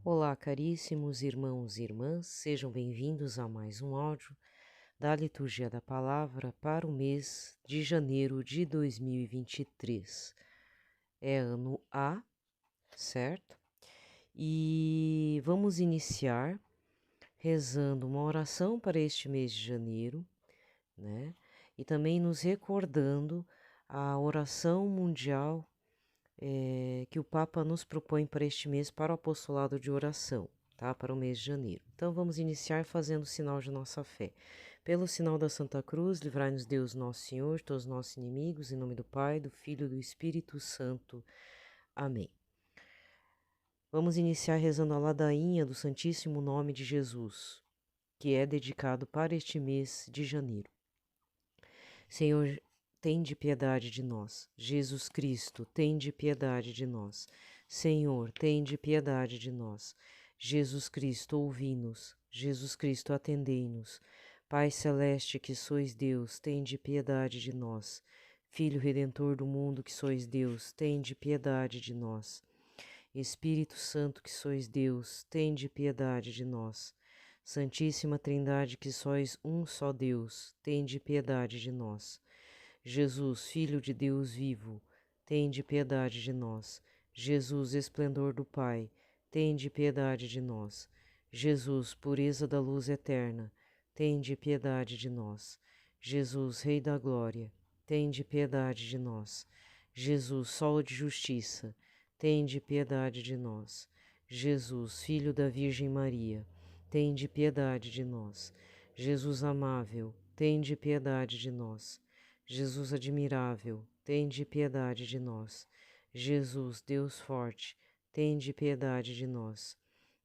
Olá, caríssimos irmãos e irmãs, sejam bem-vindos a mais um áudio da Liturgia da Palavra para o mês de janeiro de 2023. É ano A, certo? E vamos iniciar rezando uma oração para este mês de janeiro, né? E também nos recordando a oração mundial que o Papa nos propõe para este mês para o apostolado de oração, tá? Para o mês de janeiro. Então vamos iniciar fazendo o sinal de nossa fé. Pelo sinal da Santa Cruz, livrai-nos Deus nosso Senhor, todos os nossos inimigos, em nome do Pai, do Filho e do Espírito Santo. Amém. Vamos iniciar rezando a ladainha do Santíssimo Nome de Jesus, que é dedicado para este mês de janeiro. Senhor, tende piedade de nós. Jesus Cristo, tende piedade de nós. Senhor, tende piedade de nós. Jesus Cristo, ouvi-nos. Jesus Cristo, atendei-nos. Pai celeste, que sois Deus, tende piedade de nós. Filho Redentor do mundo, que sois Deus, tende piedade de nós. Espírito Santo, que sois Deus, tende piedade de nós. Santíssima Trindade, que sois um só Deus, tende piedade de nós. Jesus, Filho de Deus vivo, tende piedade de nós. Jesus, esplendor do Pai, tende piedade de nós. Jesus, pureza da luz eterna, tende piedade de nós. Jesus, Rei da glória, tende piedade de nós. Jesus, Sol de justiça, tende piedade de nós. Jesus, Filho da Virgem Maria, tende piedade de nós. Jesus amável, tende piedade de nós. Jesus admirável, tende piedade de nós. Jesus, Deus forte, tende piedade de nós.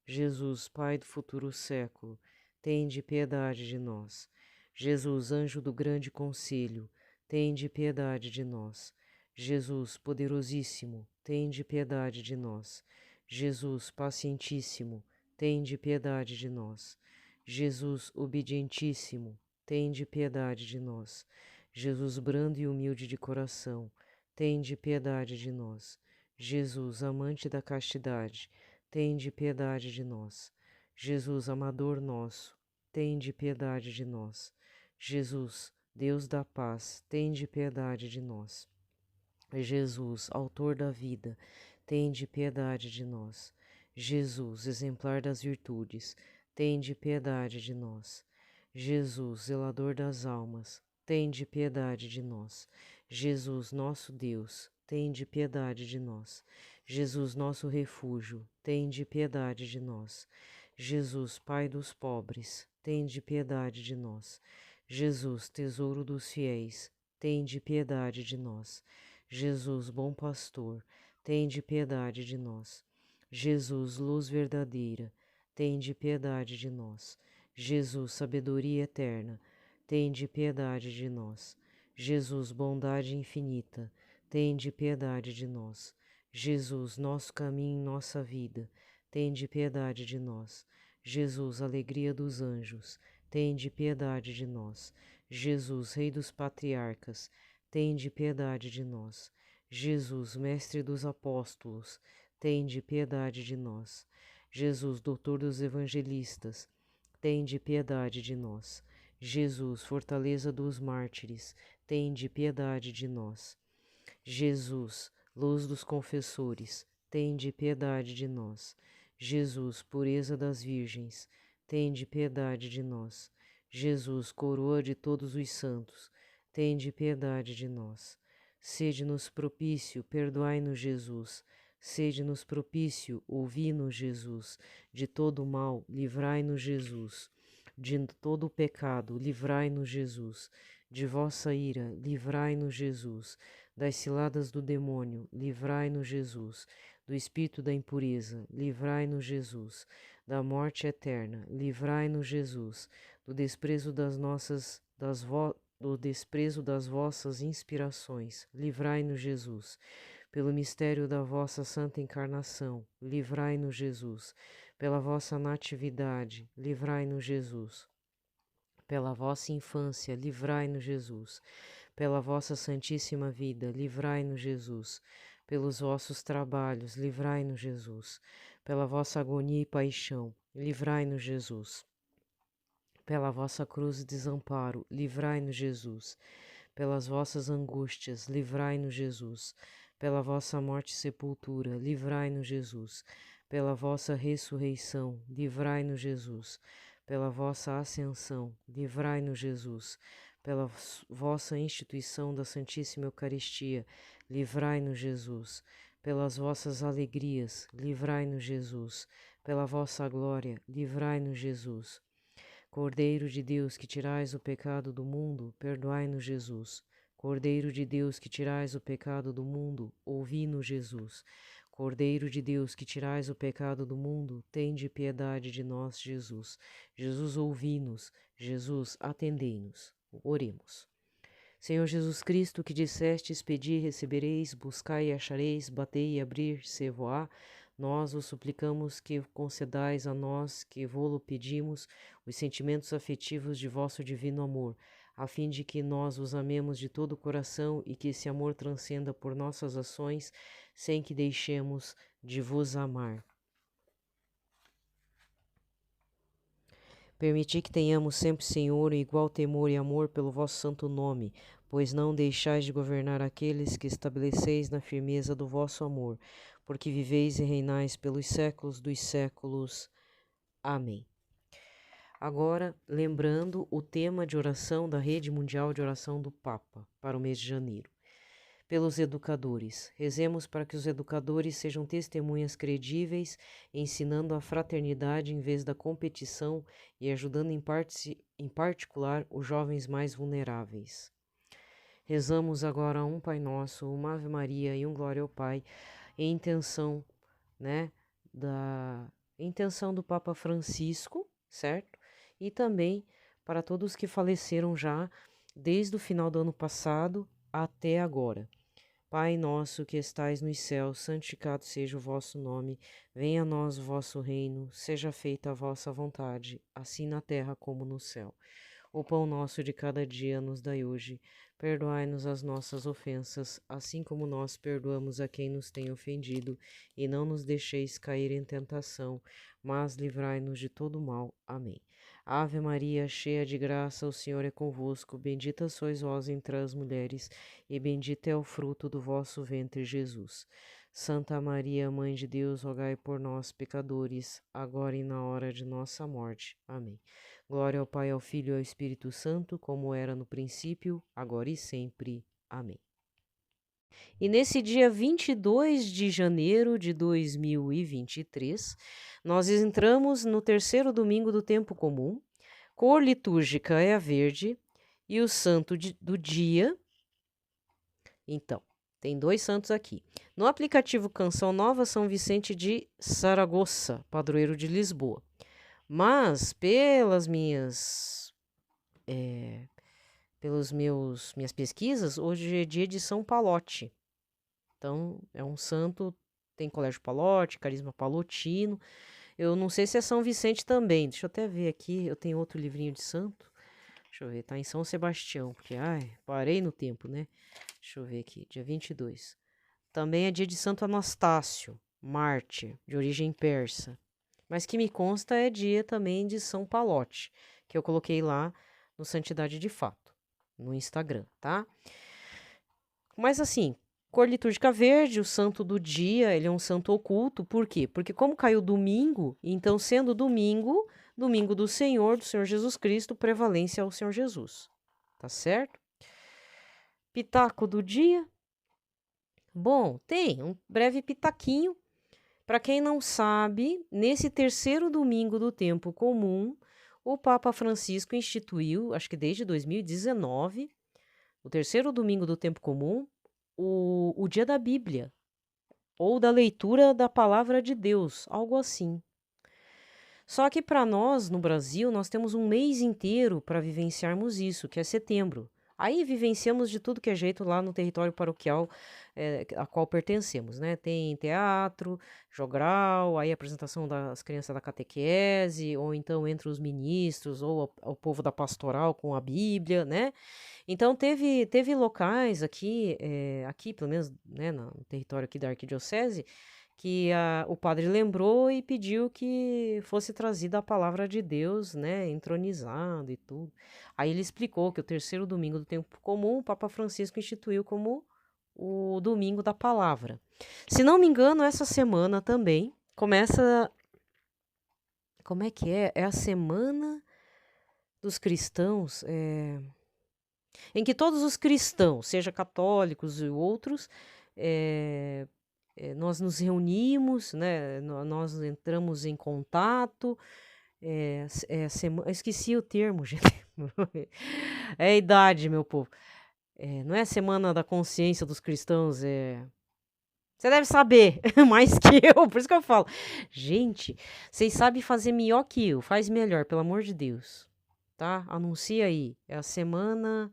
Jesus, Pai do futuro século, tende piedade de nós. Jesus, anjo do grande conselho, tende piedade de nós. Jesus, poderosíssimo, tende piedade de nós. Jesus, pacientíssimo, tende piedade de nós. Jesus, obedientíssimo, tende piedade de nós. Jesus, brando e humilde de coração, tende piedade de nós. Jesus, amante da castidade, tende piedade de nós. Jesus, amador nosso, tende piedade de nós. Jesus, Deus da paz, tende piedade de nós. Jesus, autor da vida, tende piedade de nós. Jesus, exemplar das virtudes, tende piedade de nós. Jesus, zelador das almas, tende piedade de nós. Jesus, nosso Deus, tende piedade de nós. Jesus, nosso refúgio, tende piedade de nós. Jesus, Pai dos pobres, tende piedade de nós. Jesus, tesouro dos fiéis, tende piedade de nós. Jesus, bom pastor, tende piedade de nós. Jesus, luz verdadeira, tende piedade de nós. Jesus, sabedoria eterna, tende piedade de nós. Jesus, bondade infinita, tende piedade de nós. Jesus, nosso caminho e nossa vida, tende piedade de nós. Jesus, alegria dos anjos, tende piedade de nós. Jesus, Rei dos patriarcas, tende piedade de nós. Jesus, mestre dos apóstolos, tende piedade de nós. Jesus, doutor dos evangelistas, tende piedade de nós. Jesus, fortaleza dos mártires, tende piedade de nós. Jesus, luz dos confessores, tende piedade de nós. Jesus, pureza das virgens, tende piedade de nós. Jesus, coroa de todos os santos, tende piedade de nós. Sede-nos propício, perdoai-nos, Jesus. Sede-nos propício, ouvi-nos, Jesus. De todo o mal, livrai-nos, Jesus. De todo o pecado, livrai-nos, Jesus. De vossa ira, livrai-nos, Jesus. Das ciladas do demônio, livrai-nos, Jesus. Do espírito da impureza, livrai-nos, Jesus. Da morte eterna, livrai-nos, Jesus. Do desprezo das vossas inspirações, livrai-nos, Jesus. Pelo mistério da vossa santa encarnação, livrai-nos, Jesus. Pela vossa natividade, livrai-nos, Jesus. Pela vossa infância, livrai-nos, Jesus. Pela vossa santíssima vida, livrai-nos, Jesus. Pelos vossos trabalhos, livrai-nos, Jesus. pela vossa agonia e paixão, livrai-nos, Jesus. Pela vossa cruz e desamparo, livrai-nos, Jesus. Pelas vossas angústias, livrai-nos, Jesus. Pela vossa morte e sepultura, livrai-nos, Jesus. Pela vossa ressurreição, livrai-nos, Jesus. Pela vossa ascensão, livrai-nos, Jesus. Pela vossa instituição da Santíssima Eucaristia, livrai-nos, Jesus. Pelas vossas alegrias, livrai-nos, Jesus. Pela vossa glória, livrai-nos, Jesus. Cordeiro de Deus, que tirais o pecado do mundo, perdoai-nos, Jesus. Cordeiro de Deus, que tirais o pecado do mundo, ouvi-nos, Jesus. Cordeiro de Deus, que tirais o pecado do mundo, tende piedade de nós, Jesus. Jesus, ouvi-nos. Jesus, atendei-nos. Oremos. Senhor Jesus Cristo, que dissestes, pedi e recebereis, buscai e achareis, batei e abrir-se-vos-á, nós vos suplicamos que concedais a nós, que vô-lo pedimos, os sentimentos afetivos de vosso divino amor, a fim de que nós vos amemos de todo o coração e que esse amor transcenda por nossas ações, sem que deixemos de vos amar. Permiti que tenhamos sempre, Senhor, igual temor e amor pelo vosso santo nome, pois não deixais de governar aqueles que estabeleceis na firmeza do vosso amor, porque viveis e reinais pelos séculos dos séculos. Amém. Agora, lembrando o tema de oração da Rede Mundial de Oração do Papa, para o mês de janeiro. Pelos educadores. Rezemos para que os educadores sejam testemunhas credíveis, ensinando a fraternidade em vez da competição e ajudando em particular os jovens mais vulneráveis. Rezamos agora um Pai Nosso, uma Ave Maria e um Glória ao Pai, em intenção, do Papa Francisco, certo? E também para todos que faleceram já desde o final do ano passado até agora. Pai nosso que estais nos céus, santificado seja o vosso nome, venha a nós o vosso reino, seja feita a vossa vontade, assim na terra como no céu. O pão nosso de cada dia nos dai hoje, perdoai-nos as nossas ofensas, assim como nós perdoamos a quem nos tem ofendido, e não nos deixeis cair em tentação, mas livrai-nos de todo mal. Amém. Ave Maria, cheia de graça, o Senhor é convosco, bendita sois vós entre as mulheres, e bendito é o fruto do vosso ventre, Jesus. Santa Maria, Mãe de Deus, rogai por nós, pecadores, agora e na hora de nossa morte. Amém. Glória ao Pai, ao Filho e ao Espírito Santo, como era no princípio, agora e sempre. Amém. E nesse dia 22 de janeiro de 2023, nós entramos no terceiro domingo do tempo comum, cor litúrgica é a verde, e o santo do dia. Então, tem dois santos aqui. No aplicativo Canção Nova, São Vicente de Saragoça, padroeiro de Lisboa. Mas, pelas minhas pesquisas, hoje é dia de São Palote. Então, é um santo, tem colégio Palote, carisma palotino. Eu não sei se é São Vicente também. Deixa eu até ver aqui, eu tenho outro livrinho de santo. Deixa eu ver, tá em São Sebastião, porque, parei no tempo, né? Deixa eu ver aqui, dia 22. Também é dia de Santo Anastácio, mártir, de origem persa. Mas que me consta é dia também de São Palote, que eu coloquei lá no Santidade de Fato, no Instagram, tá? Mas assim, cor litúrgica verde, o santo do dia, ele é um santo oculto, por quê? Porque como caiu domingo, então sendo domingo do Senhor Jesus Cristo, prevalência ao Senhor Jesus, tá certo? Pitaco do dia? Bom, tem um breve pitaquinho. Para quem não sabe, nesse terceiro domingo do tempo comum, o Papa Francisco instituiu, acho que desde 2019, o terceiro domingo do tempo comum, o dia da Bíblia, ou da leitura da palavra de Deus, algo assim. Só que para nós, no Brasil, nós temos um mês inteiro para vivenciarmos isso, que é setembro. Aí vivenciamos de tudo que é jeito lá no território paroquial a qual pertencemos, né? Tem teatro, jogral, aí apresentação das crianças da catequese, ou então entre os ministros, ou o povo da pastoral com a Bíblia, né? Então teve locais aqui pelo menos, né, no território aqui da arquidiocese, que o padre lembrou e pediu que fosse trazida a palavra de Deus, né, entronizado e tudo. Aí ele explicou que o terceiro domingo do tempo comum, o Papa Francisco instituiu como o domingo da palavra. Se não me engano, essa semana também começa. Como é que é? É a semana dos cristãos, em que todos os cristãos, seja católicos e outros, nós nos reunimos, né? Nós entramos em contato. Esqueci o termo, gente. É a idade, meu povo. Não é a semana da consciência dos cristãos, Você deve saber mais que eu, por isso que eu falo. Gente, vocês sabem fazer melhor que eu, faz melhor, pelo amor de Deus. Tá? Anuncia aí. É a semana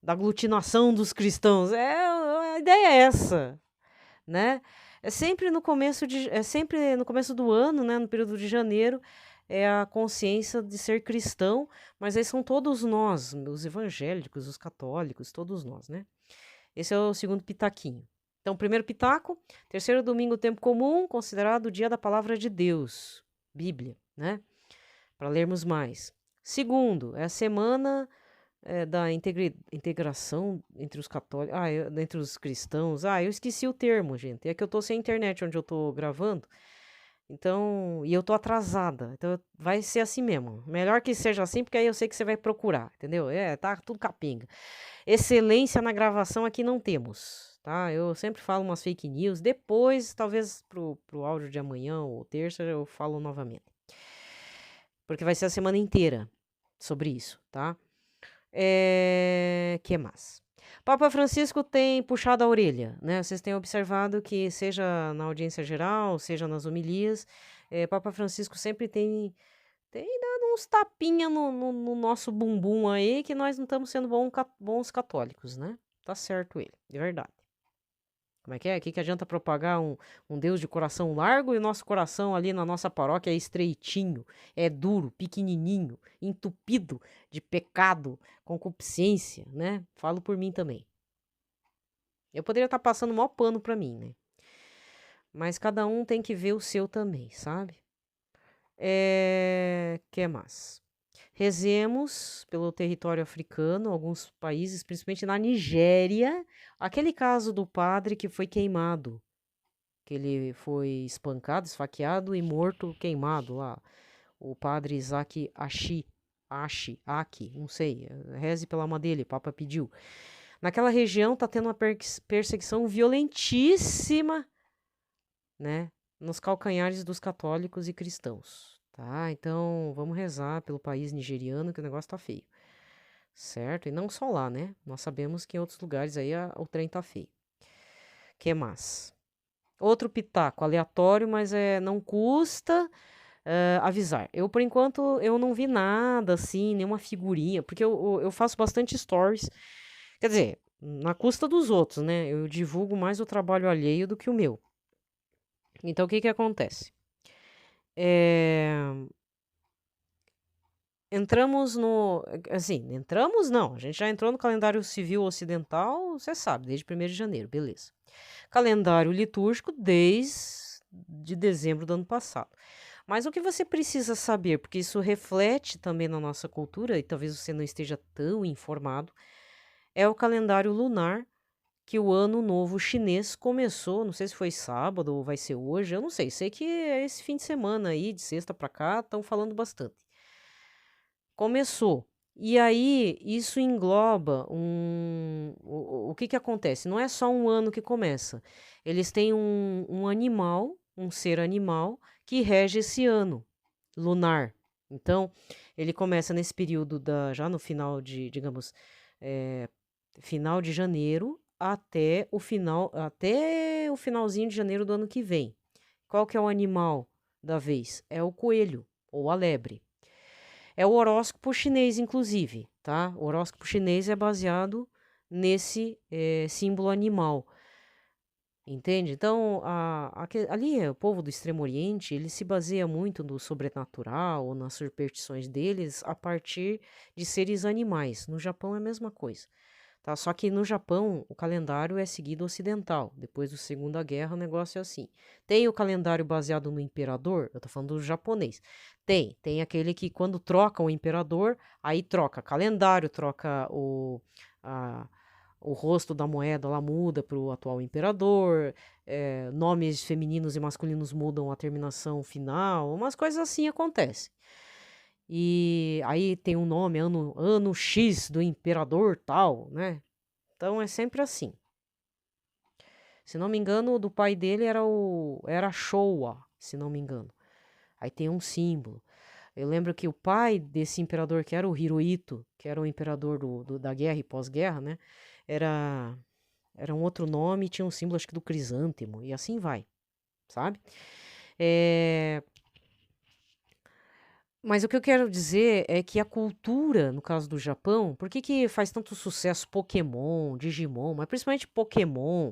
da aglutinação dos cristãos. A ideia é essa, né? É sempre no começo do ano, né, no período de janeiro, é a consciência de ser cristão, mas aí são todos nós, os evangélicos, os católicos, todos nós, né? Esse é o segundo pitaquinho. Então, primeiro pitaco, terceiro domingo tempo comum, considerado o dia da palavra de Deus, Bíblia, né? Para lermos mais. Segundo, é a semana da integração entre os católicos, entre os cristãos. Eu esqueci o termo, gente. É que eu tô sem internet onde eu tô gravando. Então, e eu tô atrasada. Então, vai ser assim mesmo. Melhor que seja assim, porque aí eu sei que você vai procurar, entendeu? Tá tudo capenga. Excelência na gravação aqui não temos, tá? Eu sempre falo umas fake news. Depois, talvez pro áudio de amanhã ou terça, eu falo novamente. Porque vai ser a semana inteira sobre isso, tá? Que mais? Papa Francisco tem puxado a orelha, né? Vocês têm observado que, seja na audiência geral, seja nas homilias, Papa Francisco sempre tem dado uns tapinha no nosso bumbum aí, que nós não estamos sendo bons católicos, né? Tá certo ele, de verdade. Como é que é? O que adianta propagar um Deus de coração largo e o nosso coração ali na nossa paróquia é estreitinho, é duro, pequenininho, entupido de pecado, concupiscência, né? Falo por mim também. Eu poderia estar passando o maior pano pra mim, né? Mas cada um tem que ver o seu também, sabe? Que mais? Rezemos pelo território africano, alguns países, principalmente na Nigéria. Aquele caso do padre que foi queimado, que ele foi espancado, esfaqueado e morto queimado lá. O padre Isaac Aki, não sei, reze pela alma dele, o Papa pediu. Naquela região tá tendo uma perseguição violentíssima, né, nos calcanhares dos católicos e cristãos, tá? Então, vamos rezar pelo país nigeriano, que o negócio tá feio, certo? E não só lá, né? Nós sabemos que em outros lugares aí o trem tá feio. Que mais? Outro pitaco aleatório, mas não custa avisar. Eu, por enquanto, eu não vi nada assim, nenhuma figurinha, porque eu faço bastante stories. Quer dizer, na custa dos outros, né? Eu divulgo mais o trabalho alheio do que o meu. Então, o que que acontece? Entramos no... Assim, entramos não. A gente já entrou no calendário civil ocidental, você sabe, desde 1º de janeiro, beleza. Calendário litúrgico desde dezembro do ano passado. Mas o que você precisa saber, porque isso reflete também na nossa cultura, e talvez você não esteja tão informado, é o calendário lunar, que o ano novo chinês começou, não sei se foi sábado ou vai ser hoje, eu não sei, sei que é esse fim de semana aí, de sexta para cá, estão falando bastante. Começou. E aí, isso engloba o que que acontece? Não é só um ano que começa. Eles têm um animal, um ser animal, que rege esse ano lunar. Então, ele começa nesse período já no final de, digamos, final de janeiro até o finalzinho de janeiro do ano que vem. Qual que é o animal da vez? É o coelho ou a lebre. É o horóscopo chinês, inclusive, tá? O horóscopo chinês é baseado nesse símbolo animal, entende? Então, ali, o povo do Extremo Oriente, ele se baseia muito no sobrenatural ou nas superstições deles a partir de seres animais. No Japão é a mesma coisa, tá? Só que no Japão o calendário é seguido ocidental. Depois da Segunda Guerra o negócio é assim. Tem o calendário baseado no imperador, eu tô falando do japonês. Tem aquele que quando troca o imperador, aí troca calendário, troca a, o rosto da moeda, lá muda para o atual imperador, nomes femininos e masculinos mudam a terminação final, umas coisas assim acontecem. E aí tem um nome, ano X do imperador tal, né? Então é sempre assim. Se não me engano, o do pai dele era Showa, se não me engano. Aí tem um símbolo. Eu lembro que o pai desse imperador, que era o Hirohito, que era o imperador da guerra e pós-guerra, né? Era um outro nome, tinha um símbolo, acho que do crisântemo, e assim vai, sabe? Mas o que eu quero dizer é que a cultura, no caso do Japão, por que faz tanto sucesso Pokémon, Digimon, mas principalmente Pokémon,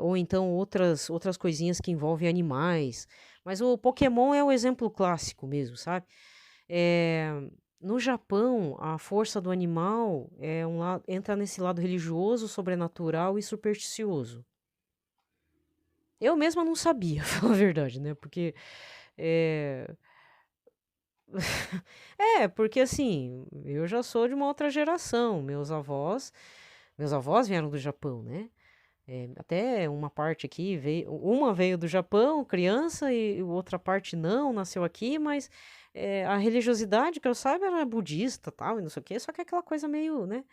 ou então outras coisinhas que envolvem animais. Mas o Pokémon é o exemplo clássico mesmo, sabe? No Japão, a força do animal entra nesse lado religioso, sobrenatural e supersticioso. Eu mesma não sabia, pra falar a verdade, né? Porque. Porque assim, eu já sou de uma outra geração. Meus avós vieram do Japão, né? Até uma parte aqui uma veio do Japão, criança, e outra parte não, nasceu aqui, mas a religiosidade, que eu saiba, era budista, tal, e não sei o quê, só que é aquela coisa meio, né?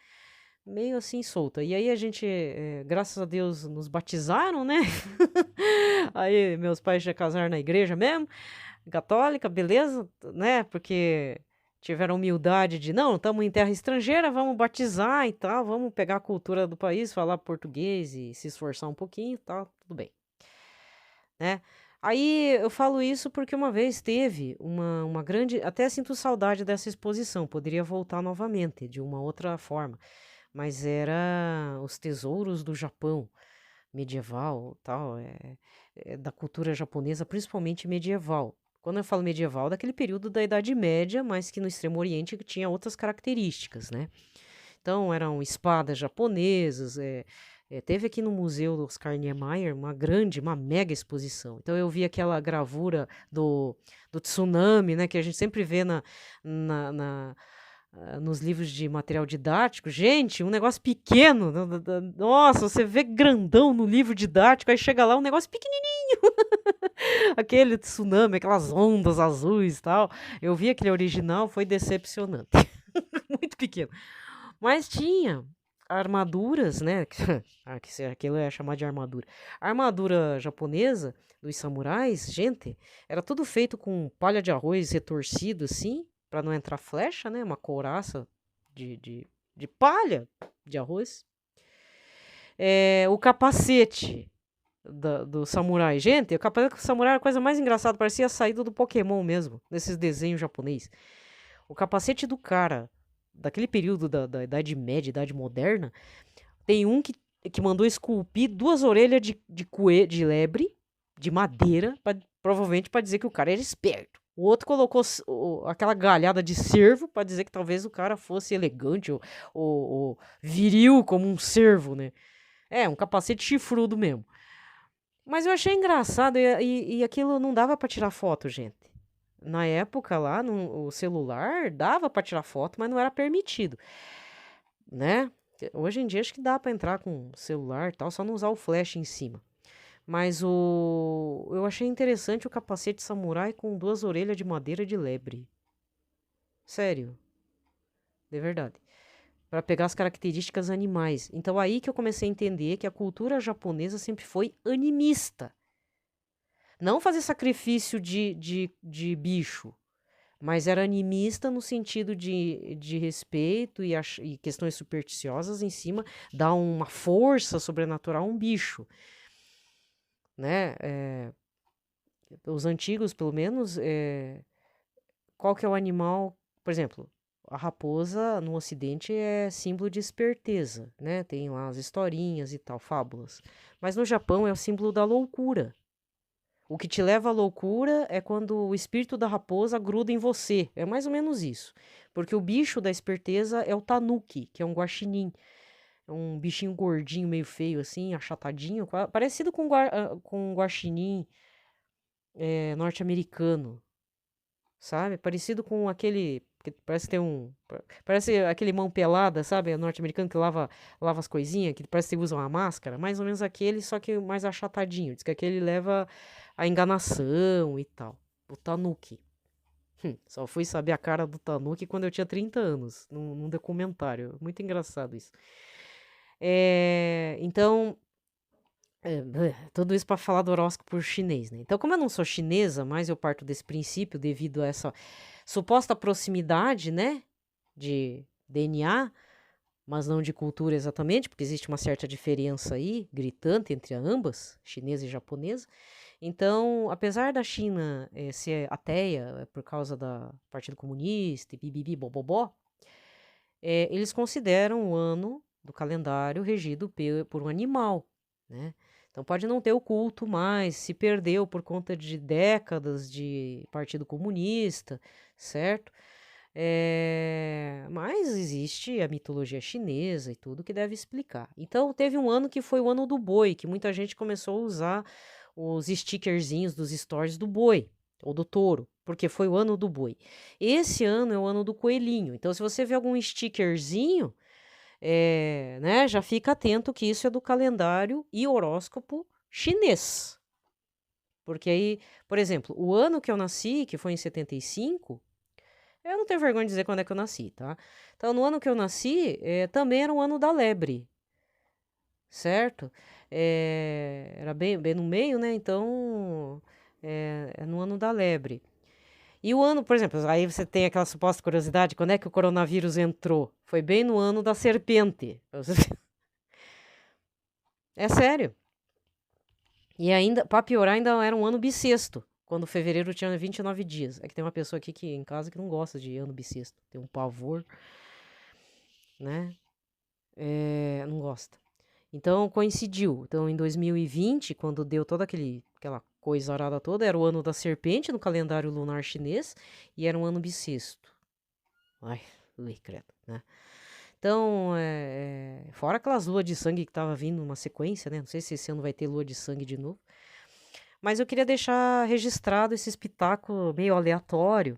Meio assim solta. E aí a gente, graças a Deus, nos batizaram, né? Aí meus pais já casaram na igreja mesmo, católica, beleza, né? Porque tiveram humildade de, não, estamos em terra estrangeira, vamos batizar e tal, vamos pegar a cultura do país, falar português e se esforçar um pouquinho e tal, tudo bem, né? Aí eu falo isso porque uma vez teve uma grande, até sinto saudade dessa exposição, poderia voltar novamente, de uma outra forma, mas era os tesouros do Japão medieval, tal, da cultura japonesa, principalmente medieval. Quando eu falo medieval, daquele período da Idade Média, mas que no Extremo Oriente tinha outras características, né? Então, eram espadas japonesas, teve aqui no Museu do Oscar Niemeyer uma mega exposição. Então, eu vi aquela gravura do tsunami, né, que a gente sempre vê nos livros de material didático. Gente, um negócio pequeno. Nossa, você vê grandão no livro didático, aí chega lá um negócio pequenininho. Aquele tsunami, aquelas ondas azuis e tal. Eu vi aquele original, foi decepcionante. Muito pequeno. Mas tinha armaduras, né? Aquilo é chamar de armadura. A armadura japonesa dos samurais, gente, era tudo feito com palha de arroz retorcido assim, para não entrar flecha, né? Uma couraça de palha de arroz. O capacete do samurai. Gente, o capacete do samurai era a coisa mais engraçada, parecia a saída do Pokémon mesmo, nesses desenhos japonês. O capacete do cara, daquele período da Idade Média, Idade Moderna, tem um que mandou esculpir 2 orelhas de lebre, de madeira, provavelmente para dizer que o cara era esperto. O outro colocou aquela galhada de cervo para dizer que talvez o cara fosse elegante ou viril como um cervo, né? Um capacete chifrudo mesmo. Mas eu achei engraçado e aquilo não dava para tirar foto, gente. Na época lá, o celular dava para tirar foto, mas não era permitido, né? Hoje em dia acho que dá para entrar com celular e tal, só não usar o flash em cima. Mas eu achei interessante o capacete samurai com 2 orelhas de madeira de lebre. Sério. De verdade. Para pegar as características animais. Então aí que eu comecei a entender que a cultura japonesa sempre foi animista. Não fazer sacrifício de bicho, mas era animista no sentido de respeito e questões supersticiosas em cima, dar uma força sobrenatural a um bicho, né? Os antigos, pelo menos, qual que é o animal, por exemplo, a raposa no ocidente é símbolo de esperteza, né? Tem lá as historinhas e tal, fábulas. Mas no Japão é o símbolo da loucura. O que te leva à loucura é quando o espírito da raposa gruda em você. É mais ou menos isso. Porque o bicho da esperteza é o tanuki, que é um guaxinim. um bichinho gordinho, meio feio assim, achatadinho, parecido com um guaxinim norte-americano, sabe? Parecido com aquele, que parece que tem parece aquele mão pelada, sabe? Norte-americano que lava as coisinhas, que parece que usa uma máscara, mais ou menos aquele, só que mais achatadinho. Diz que aquele leva a enganação e tal. O Tanuki. Só fui saber a cara do Tanuki quando eu tinha 30 anos, num documentário. Muito engraçado isso. Então, tudo isso para falar do horóscopo chinês, né? Então, como eu não sou chinesa, mas eu parto desse princípio devido a essa suposta proximidade, né, de DNA, mas não de cultura exatamente, porque existe uma certa diferença aí, gritante entre ambas, chinesa e japonesa. Então, apesar da China ser ateia por causa do Partido Comunista e bibibi bobobó, eles consideram o ano do calendário regido por um animal, né? Então pode não ter o culto mais, se perdeu por conta de décadas de Partido Comunista, certo? Mas existe a mitologia chinesa e tudo que deve explicar. Então teve um ano que foi o ano do boi, que muita gente começou a usar os stickerzinhos dos stories do boi ou do touro, porque foi o ano do boi. Esse ano é o ano do coelhinho. Então se você vê algum stickerzinho, né, já fica atento que isso é do calendário e horóscopo chinês. Porque aí, por exemplo, o ano que eu nasci, que foi em 75, eu não tenho vergonha de dizer quando é que eu nasci, tá? Então, no ano que eu nasci, também era o ano da lebre, certo? Era bem no meio, né? Então, é no ano da lebre. E o ano, por exemplo, aí você tem aquela suposta curiosidade, quando é que o coronavírus entrou? Foi bem no ano da serpente. É sério. E ainda, pra piorar, ainda era um ano bissexto, quando fevereiro tinha 29 dias. É que tem uma pessoa aqui em casa que não gosta de ano bissexto, tem um pavor, né? Não gosta. Então coincidiu. Então em 2020, quando deu toda aquela coisa arada toda, era o ano da serpente no calendário lunar chinês e era um ano bissexto. Ai, ui, credo, né? Então, fora aquelas luas de sangue que tava vindo numa sequência, né? Não sei se esse ano vai ter lua de sangue de novo. Mas eu queria deixar registrado esse espetáculo meio aleatório.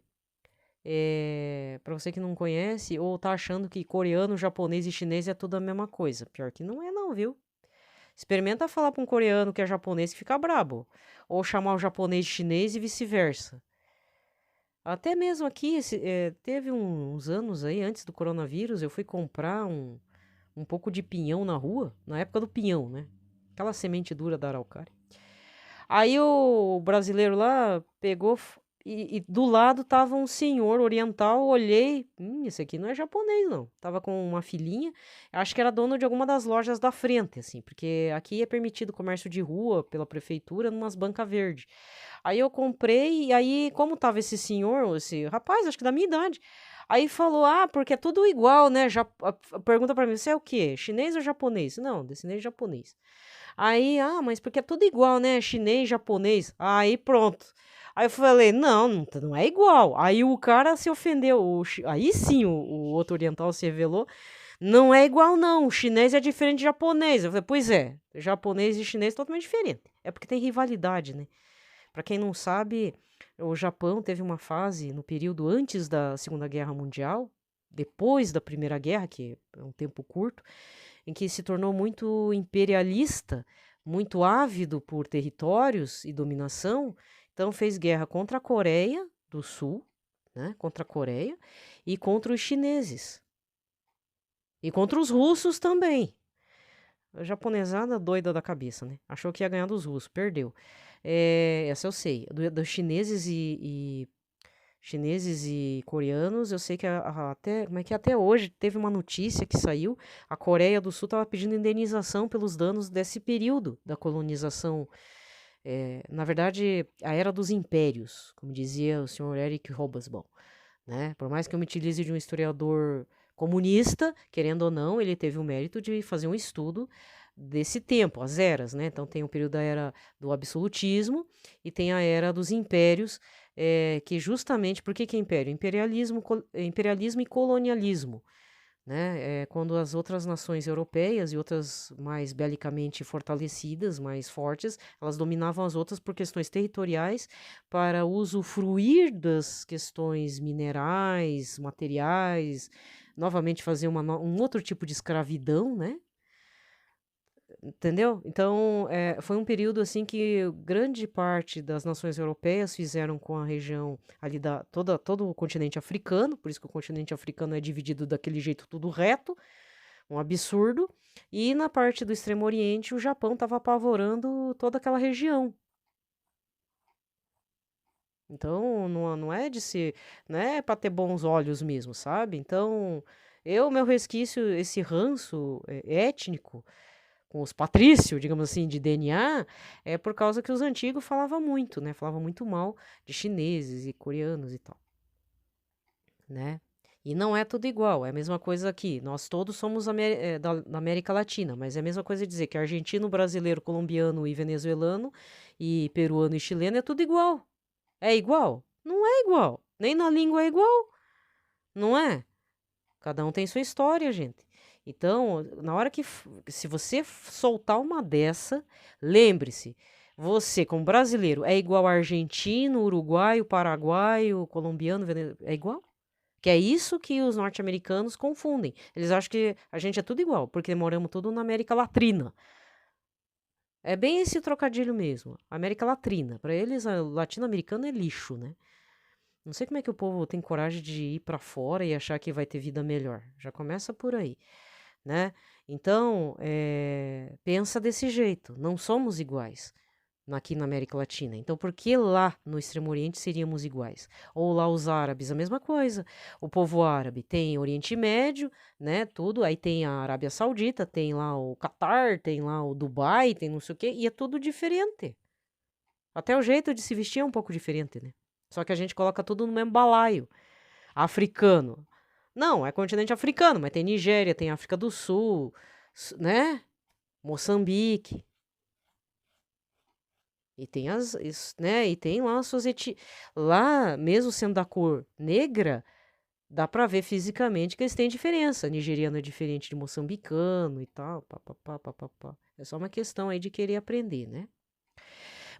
Para você que não conhece ou tá achando que coreano, japonês e chinês é tudo a mesma coisa. Pior que não é não, viu? Experimenta falar para um coreano que é japonês que fica brabo. Ou chamar o japonês de chinês e vice-versa. Até mesmo aqui, teve uns anos aí, antes do coronavírus, eu fui comprar um pouco de pinhão na rua, na época do pinhão, né? Aquela semente dura da araucária. Aí o brasileiro lá pegou e do lado tava um senhor oriental, olhei, esse aqui não é japonês não. Tava com uma filhinha, acho que era dono de alguma das lojas da frente, assim, porque aqui é permitido comércio de rua pela prefeitura numas bancas verdes. Aí eu comprei e aí como tava esse senhor, esse rapaz, acho que da minha idade, aí falou, porque é tudo igual, né? Pergunta pra mim, você é o quê? Chinês ou japonês? Não, descendente japonês. Aí, mas porque é tudo igual, né? Chinês, japonês. Aí pronto. Aí eu falei, não é igual. Aí o cara se ofendeu. Aí sim o outro oriental se revelou. Não é igual, não. O chinês é diferente de japonês. Eu falei, pois é. Japonês e chinês é totalmente diferente. É porque tem rivalidade, né? Pra quem não sabe, o Japão teve uma fase no período antes da Segunda Guerra Mundial, depois da Primeira Guerra, que é um tempo curto, em que se tornou muito imperialista, muito ávido por territórios e dominação, então fez guerra contra a Coreia do Sul, né, contra a Coreia, e contra os chineses. E contra os russos também. A japonesada doida da cabeça, né? Achou que ia ganhar dos russos, perdeu. Essa eu sei. Dos chineses e coreanos, eu sei que até hoje teve uma notícia que saiu, a Coreia do Sul estava pedindo indenização pelos danos desse período da colonização, na verdade, a era dos impérios, como dizia o senhor Eric Hobsbawm, né? Por mais que eu me utilize de um historiador comunista, querendo ou não, ele teve o mérito de fazer um estudo desse tempo, as eras, né? Então tem o período da era do absolutismo e tem a era dos impérios, que justamente, por que é império? Imperialismo e colonialismo, né? Quando as outras nações europeias e outras mais belicamente fortalecidas, mais fortes, elas dominavam as outras por questões territoriais para usufruir das questões minerais, materiais, novamente fazer um outro tipo de escravidão, né? Entendeu? Então, foi um período assim que grande parte das nações europeias fizeram com a região ali todo o continente africano, por isso que o continente africano é dividido daquele jeito tudo reto, um absurdo. E na parte do Extremo Oriente, o Japão estava apavorando toda aquela região. Então, não é de ser, não é para ter bons olhos mesmo, sabe? Então, meu resquício, esse ranço étnico, com os patrícios, digamos assim, de DNA, é por causa que os antigos falavam muito, né? Falavam muito mal de chineses e coreanos e tal, né? E não é tudo igual, é a mesma coisa aqui. Nós todos somos da América Latina, mas é a mesma coisa dizer que argentino, brasileiro, colombiano e venezuelano, e peruano e chileno é tudo igual. É igual? Não é igual. Nem na língua é igual, não é? Cada um tem sua história, gente. Então, na hora se você soltar uma dessa, lembre-se, você, como brasileiro, é igual argentino, uruguaio, paraguaio, colombiano, é igual? Que é isso que os norte-americanos confundem. Eles acham que a gente é tudo igual, porque moramos tudo na América Latina. É bem esse trocadilho mesmo. América Latina. Para eles, a latino-americano é lixo, né? Não sei como é que o povo tem coragem de ir para fora e achar que vai ter vida melhor. Já começa por aí, né? Então, pensa desse jeito. Não somos iguais aqui na América Latina. Então, por que lá no Extremo Oriente seríamos iguais? Ou lá os árabes, a mesma coisa. O povo árabe tem Oriente Médio, né? Tudo. Aí tem a Arábia Saudita, tem lá o Catar, tem lá o Dubai, tem não sei o quê. E é tudo diferente. Até o jeito de se vestir é um pouco diferente, né? Só que a gente coloca tudo no mesmo balaio. Africano. Não, é continente africano, mas tem Nigéria, tem África do Sul, né? Moçambique. E tem né? E tem lá as suas lá, mesmo sendo da cor negra, dá pra ver fisicamente que eles têm diferença. Nigeriano é diferente de moçambicano e tal, pá. É só uma questão aí de querer aprender, né?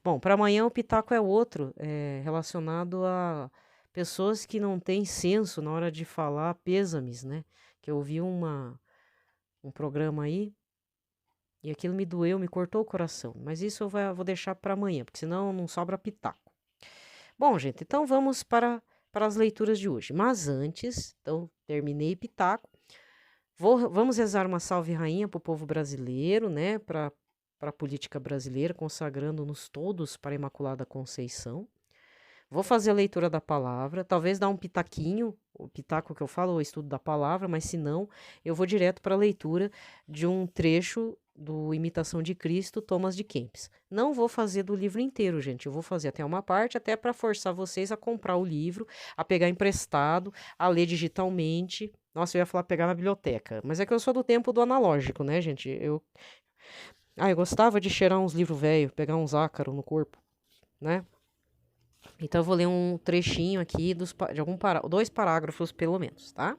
Bom, para amanhã o pitaco é outro, relacionado a pessoas que não têm senso na hora de falar pêsames, né? Que eu ouvi um programa aí e aquilo me doeu, me cortou o coração. Mas isso vou deixar para amanhã, porque senão não sobra pitaco. Bom, gente, então vamos para as leituras de hoje. Mas antes, então terminei pitaco. Vamos rezar uma salve rainha para o povo brasileiro, né? Para a política brasileira, consagrando-nos todos para a Imaculada Conceição. Vou fazer a leitura da palavra, talvez dar um pitaquinho, o pitaco que eu falo, o estudo da palavra, mas se não, eu vou direto para a leitura de um trecho do Imitação de Cristo, Thomas de Kempis. Não vou fazer do livro inteiro, gente, eu vou fazer até uma parte, até para forçar vocês a comprar o livro, a pegar emprestado, a ler digitalmente. Nossa, eu ia falar pegar na biblioteca, mas é que eu sou do tempo do analógico, né, gente? Eu gostava de cheirar uns livros velhos, pegar uns ácaros no corpo, né? Então, eu vou ler um trechinho aqui de dois parágrafos, pelo menos, tá?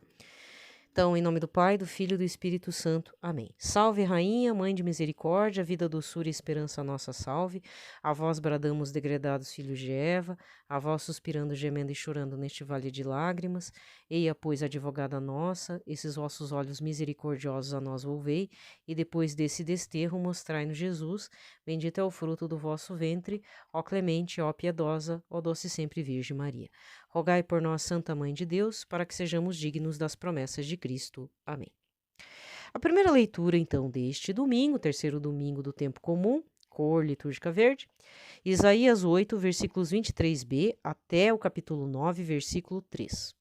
Então, em nome do Pai, do Filho e do Espírito Santo. Amém. Salve, Rainha, Mãe de Misericórdia, vida, doçura e esperança nossa salve. A vós bradamos, degredados filhos de Eva, a vós suspirando, gemendo e chorando neste vale de lágrimas. Eia, pois, advogada nossa, esses vossos olhos misericordiosos a nós volvei, e depois desse desterro mostrai-nos Jesus. Bendito é o fruto do vosso ventre, ó clemente, ó piedosa, ó doce sempre Virgem Maria. Rogai por nós, Santa Mãe de Deus, para que sejamos dignos das promessas de Cristo. Amém. A primeira leitura, então, deste domingo, terceiro domingo do tempo comum, cor litúrgica verde, Isaías 8, versículos 23b até o capítulo 9, versículo 3.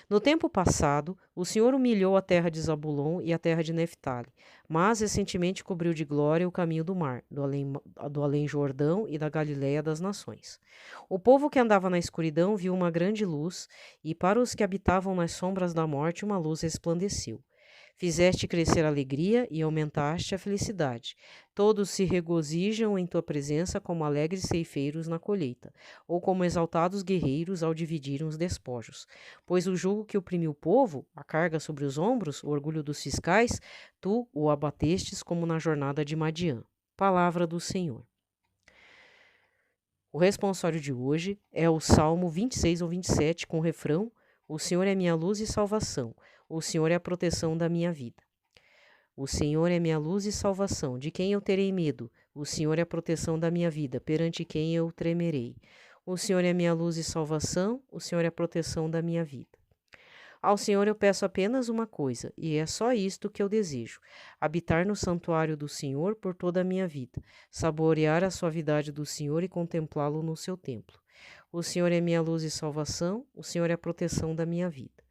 No tempo passado, o Senhor humilhou a terra de Zabulon e a terra de Neftali, mas recentemente cobriu de glória o caminho do mar, do além Jordão e da Galiléia das nações. O povo que andava na escuridão viu uma grande luz, e para os que habitavam nas sombras da morte uma luz resplandeceu. Fizeste crescer a alegria e aumentaste a felicidade. Todos se regozijam em tua presença como alegres ceifeiros na colheita, ou como exaltados guerreiros ao dividirem os despojos. Pois o jugo que oprimiu o povo, a carga sobre os ombros, o orgulho dos fiscais, tu o abatestes como na jornada de Madiã. Palavra do Senhor. O responsório de hoje é o Salmo 26 ou 27, com o refrão: O Senhor é minha luz e salvação, o Senhor é a proteção da minha vida. O Senhor é minha luz e salvação, de quem eu terei medo? O Senhor é a proteção da minha vida, perante quem eu tremerei? O Senhor é minha luz e salvação, o Senhor é a proteção da minha vida. Ao Senhor eu peço apenas uma coisa, e é só isto que eu desejo: habitar no santuário do Senhor por toda a minha vida, saborear a suavidade do Senhor e contemplá-lo no seu templo. O Senhor é minha luz e salvação, o Senhor é a proteção da minha vida.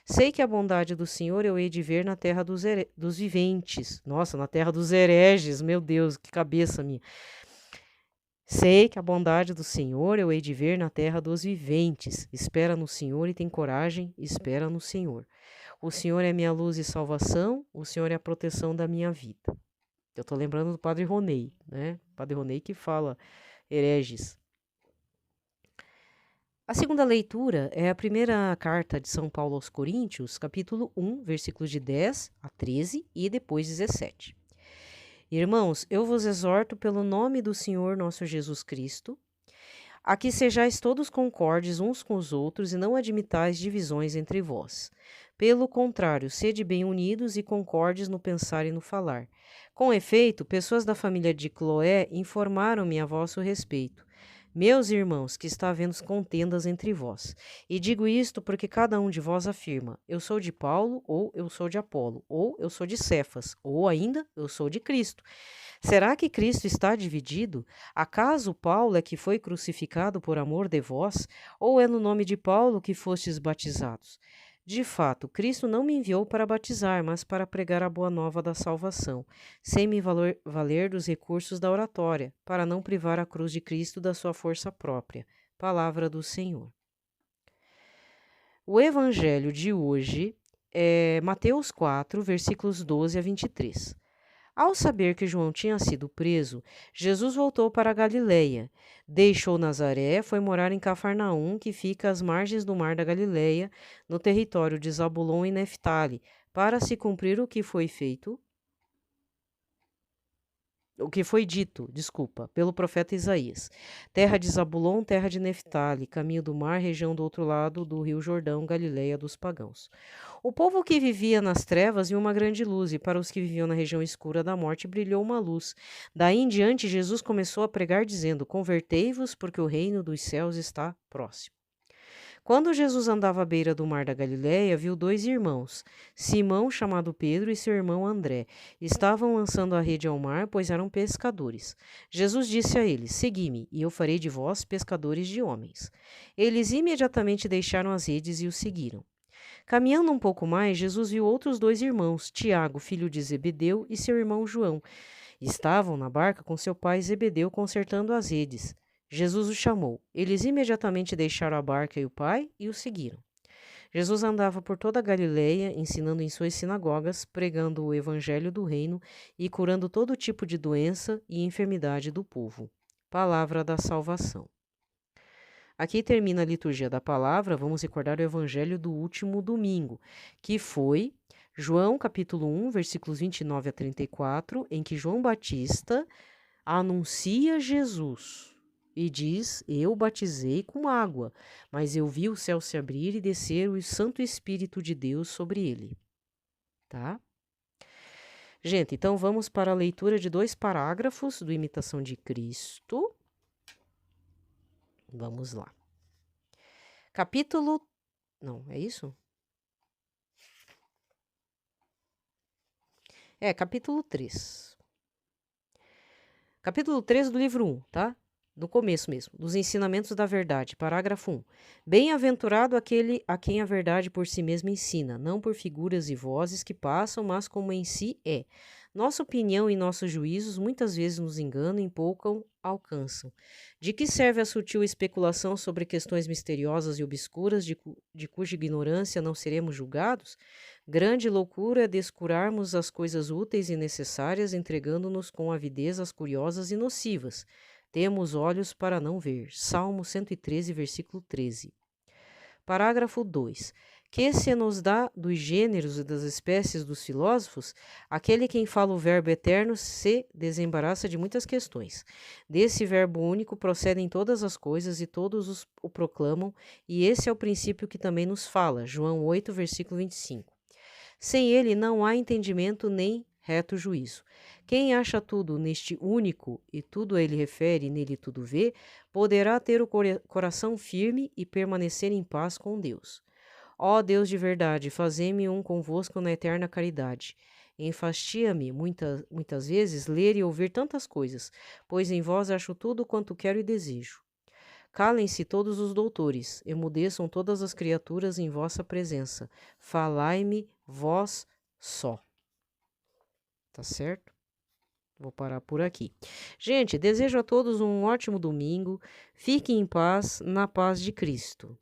Sei que a bondade do Senhor eu hei de ver na terra dos viventes. Nossa, na terra dos hereges, meu Deus, que cabeça minha. Sei que a bondade do Senhor eu hei de ver na terra dos viventes. Espera no Senhor e tem coragem, espera no Senhor. O Senhor é minha luz e salvação, o Senhor é a proteção da minha vida. Eu estou lembrando do Padre Ronei, né? Padre Ronei que fala hereges. A segunda leitura é a primeira carta de São Paulo aos Coríntios, capítulo 1, versículos de 10 a 13 e depois 17. Irmãos, eu vos exorto pelo nome do Senhor nosso Jesus Cristo, a que sejais todos concordes uns com os outros e não admitais divisões entre vós. Pelo contrário, sede bem unidos e concordes no pensar e no falar. Com efeito, pessoas da família de Cloé informaram-me a vosso respeito. Meus irmãos, que está havendo contendas entre vós. E digo isto porque cada um de vós afirma: eu sou de Paulo, ou eu sou de Apolo, ou eu sou de Cefas, ou ainda eu sou de Cristo. Será que Cristo está dividido? Acaso Paulo é que foi crucificado por amor de vós, ou é no nome de Paulo que fostes batizados? De fato, Cristo não me enviou para batizar, mas para pregar a boa nova da salvação, sem me valer dos recursos da oratória, para não privar a cruz de Cristo da sua força própria. Palavra do Senhor. O evangelho de hoje é Mateus 4, versículos 12 a 23. Ao saber que João tinha sido preso, Jesus voltou para a Galileia. Deixou Nazaré, foi morar em Cafarnaum, que fica às margens do mar da Galileia, no território de Zabulon e Neftali, para se cumprir o que foi dito, pelo profeta Isaías. Terra de Zabulon, terra de Neftali, caminho do mar, região do outro lado do rio Jordão, Galileia dos pagãos. O povo que vivia nas trevas viu uma grande luz, e para os que viviam na região escura da morte brilhou uma luz. Daí em diante, Jesus começou a pregar, dizendo: Convertei-vos, porque o reino dos céus está próximo. Quando Jesus andava à beira do mar da Galileia, viu dois irmãos, Simão, chamado Pedro, e seu irmão André. Estavam lançando a rede ao mar, pois eram pescadores. Jesus disse a eles: Segui-me, e eu farei de vós pescadores de homens. Eles imediatamente deixaram as redes e o seguiram. Caminhando um pouco mais, Jesus viu outros dois irmãos, Tiago, filho de Zebedeu, e seu irmão João. Estavam na barca com seu pai Zebedeu consertando as redes. Jesus os chamou. Eles imediatamente deixaram a barca e o pai e o seguiram. Jesus andava por toda a Galileia, ensinando em suas sinagogas, pregando o evangelho do reino e curando todo tipo de doença e enfermidade do povo. Palavra da salvação. Aqui termina a liturgia da palavra. Vamos recordar o evangelho do último domingo, que foi João capítulo 1, versículos 29 a 34, em que João Batista anuncia Jesus. E diz: Eu batizei com água, mas eu vi o céu se abrir e descer o Santo Espírito de Deus sobre ele. Tá? Gente, então vamos para a leitura de 2 parágrafos do Imitação de Cristo. Vamos lá. Capítulo... Não, é isso? Capítulo 3. Capítulo 3 do livro 1, tá? no começo mesmo, dos ensinamentos da verdade, parágrafo 1. Bem-aventurado aquele a quem a verdade por si mesma ensina, não por figuras e vozes que passam, mas como em si é. Nossa opinião e nossos juízos muitas vezes nos enganam e pouco alcançam. De que serve a sutil especulação sobre questões misteriosas e obscuras de cuja ignorância não seremos julgados? Grande loucura é descurarmos as coisas úteis e necessárias, entregando-nos com avidez às curiosas e nocivas. Temos olhos para não ver. Salmo 113, versículo 13. Parágrafo 2. Que se nos dá dos gêneros e das espécies dos filósofos, aquele quem fala o verbo eterno se desembaraça de muitas questões. Desse verbo único procedem todas as coisas e todos o proclamam, e esse é o princípio que também nos fala. João 8, versículo 25. Sem ele não há entendimento nem reto juízo. Quem acha tudo neste único e tudo a ele refere e nele tudo vê, poderá ter o coração firme e permanecer em paz com Deus. Ó Deus de verdade, fazei-me um convosco na eterna caridade. Enfastia-me muitas vezes ler e ouvir tantas coisas, pois em vós acho tudo quanto quero e desejo. Calem-se todos os doutores, emudeçam todas as criaturas em vossa presença. Falai-me vós só. Tá certo? Vou parar por aqui. Gente, desejo a todos um ótimo domingo. Fiquem em paz, na paz de Cristo.